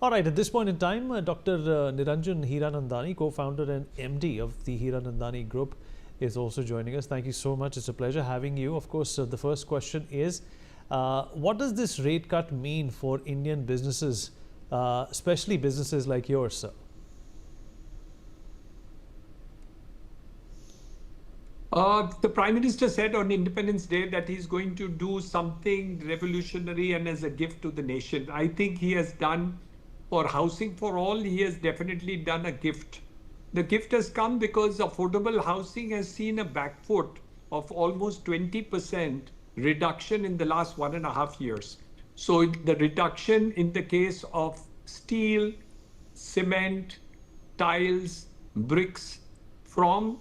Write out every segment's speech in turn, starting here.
All right, at this point in time, Dr. Niranjan Hiranandani, co-founder and MD of the Hiranandani Group, is also joining us. Thank you so much. It's a pleasure having you. Of course, the first question is, what does this rate cut mean for Indian businesses, especially businesses like yours, sir? The Prime Minister said on Independence Day that he's going to do something revolutionary and as a gift to the nation. I think he has done for housing for all, he has definitely done a gift. The gift has come because affordable housing has seen a back foot of almost 20% reduction in the last 1.5 years. So the reduction in the case of steel, cement, tiles, bricks from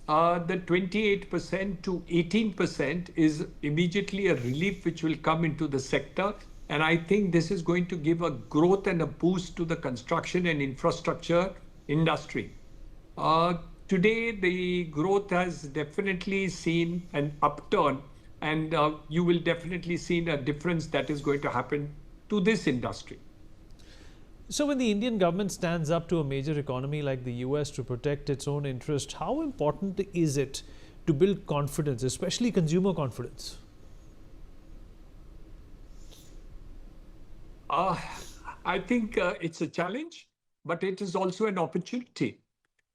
the 28% to 18% is immediately a relief which will come into the sector. And I think this is going to give a growth and a boost to the construction and infrastructure industry. Today, the growth has definitely seen an upturn, and you will definitely see a difference that is going to happen to this industry. So when the Indian government stands up to a major economy like the US to protect its own interest, how important is it to build confidence, especially consumer confidence? I think it's a challenge, but it is also an opportunity.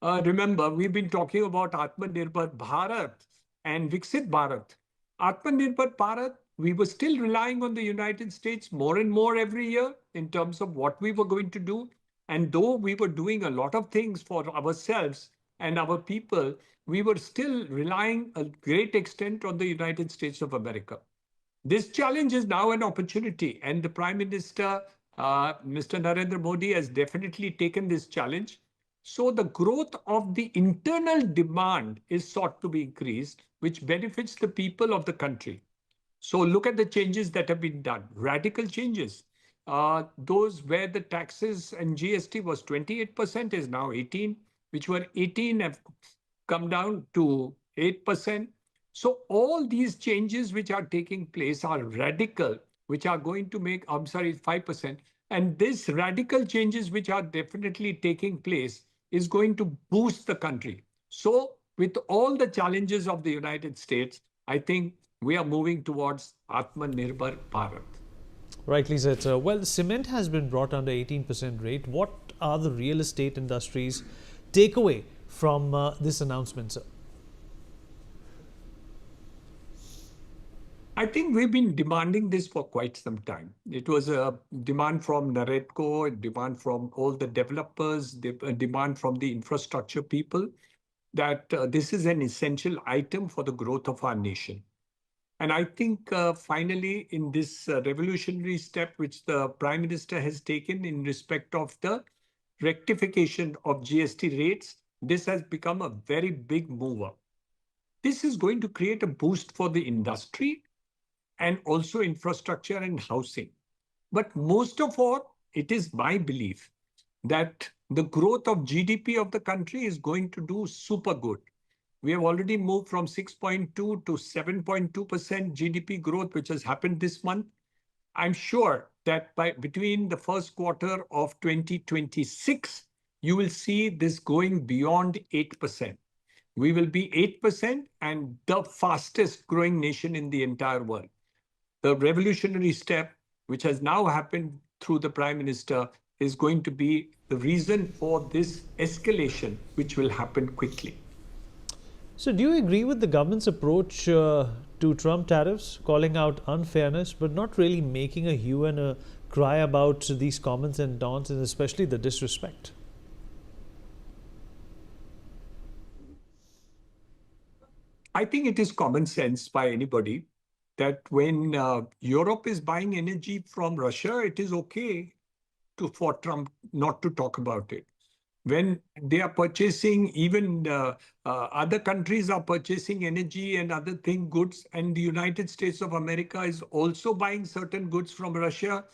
Remember, we've been talking about Atmanirbhar Bharat and Viksit Bharat. Atmanirbhar Bharat, we were still relying on the United States more and more every year in terms of what we were going to do. And though we were doing a lot of things for ourselves and our people, we were still relying a great extent on the United States of America. This challenge is now an opportunity, and the Prime Minister, Mr. Narendra Modi, has definitely taken this challenge. So the growth of the internal demand is sought to be increased, which benefits the people of the country. So look at the changes that have been done, radical changes. Those where the taxes and GST was 28% is now 18, which were 18 have come down to 8%. So all these changes which are taking place are radical, which are going to make, I'm sorry, 5%. And these radical changes which are definitely taking place is going to boost the country. So with all the challenges of the United States, I think we are moving towards Atmanirbhar Bharat. Rightly said, sir. Well, cement has been brought under 18% rate. What are the real estate industry's takeaway from this announcement, sir? I think we've been demanding this for quite some time. It was a demand from Naredco, a demand from all the developers, a demand from the infrastructure people that this is an essential item for the growth of our nation. And I think finally, in this revolutionary step which the Prime Minister has taken in respect of the rectification of GST rates, this has become a very big mover. This is going to create a boost for the industry and also infrastructure and housing. But most of all, it is my belief that the growth of GDP of the country is going to do super good. We have already moved from 6.2 to 7.2% GDP growth, which has happened this month. I'm sure that between the first quarter of 2026, you will see this going beyond 8%. We will be 8% and the fastest growing nation in the entire world. The revolutionary step, which has now happened through the Prime Minister, is going to be the reason for this escalation, which will happen quickly. So do you agree with the government's approach to Trump tariffs, calling out unfairness, but not really making a hue and a cry about these comments and taunts, and especially the disrespect? I think it is common sense by anybody that when Europe is buying energy from Russia, it is okay for Trump not to talk about it. When they are purchasing, even other countries are purchasing energy and other goods, and the United States of America is also buying certain goods from Russia,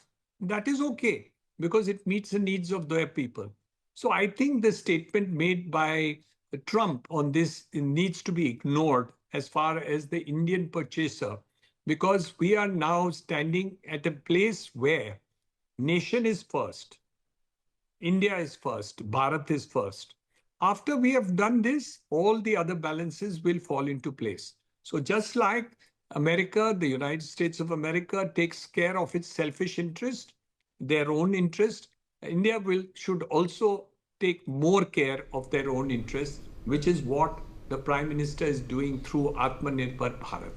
that is okay because it meets the needs of their people. So I think the statement made by Trump on this needs to be ignored as far as the Indian purchaser, because we are now standing at a place where nation is first. India is first, Bharat is first. After we have done this, all the other balances will fall into place. So just like America, the United States of America takes care of its selfish interest, their own interest, India will should also take more care of their own interests, which is what the Prime Minister is doing through Atmanirbhar Bharat.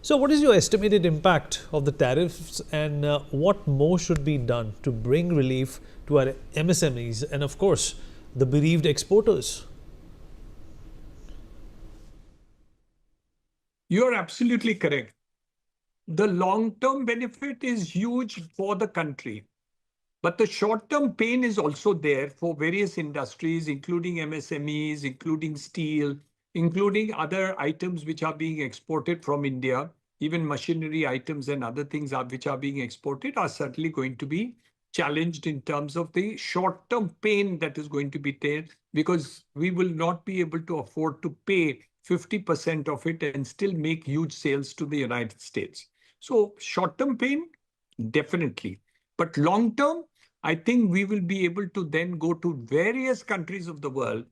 So, what is your estimated impact of the tariffs, and what more should be done to bring relief to our MSMEs and, of course, the bereaved exporters? You are absolutely correct. The long-term benefit is huge for the country. But the short-term pain is also there for various industries, including MSMEs, including steel, including other items which are being exported from India. Even machinery items and other things which are being exported are certainly going to be challenged in terms of the short-term pain that is going to be there, because we will not be able to afford to pay 50% of it and still make huge sales to the United States. So short-term pain, definitely. But long term, I think we will be able to then go to various countries of the world.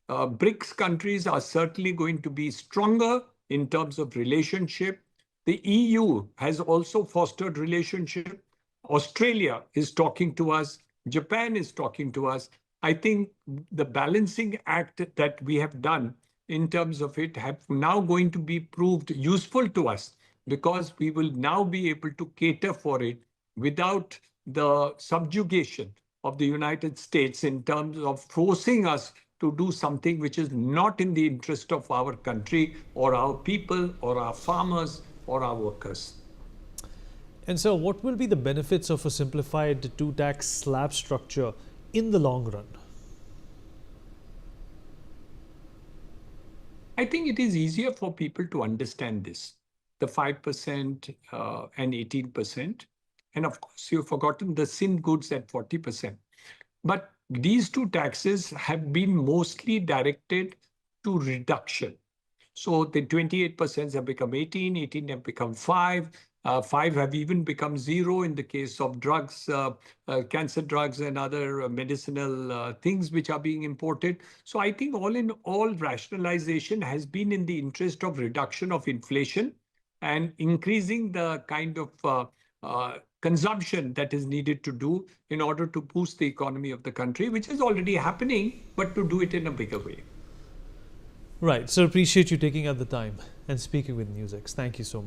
BRICS countries are certainly going to be stronger in terms of relationship. The EU has also fostered relationship. Australia is talking to us. Japan is talking to us. I think the balancing act that we have done in terms of it have now going to be proved useful to us, because we will now be able to cater for it without the subjugation of the United States in terms of forcing us to do something which is not in the interest of our country or our people or our farmers or our workers. And so, what will be the benefits of a simplified two tax slab structure in the long run? I think it is easier for people to understand this, the 5% and 18%. And of course, you've forgotten the sin goods at 40%. But these two taxes have been mostly directed to reduction. So the 28% have become 18, 18 have become 5, 5 have even become 0 in the case of drugs, cancer drugs and other medicinal things which are being imported. So I think all in all, rationalization has been in the interest of reduction of inflation and increasing the kind of consumption that is needed to do in order to boost the economy of the country, which is already happening, but to do it in a bigger way. Right. So, appreciate you taking out the time and speaking with NewsX. Thank you so much.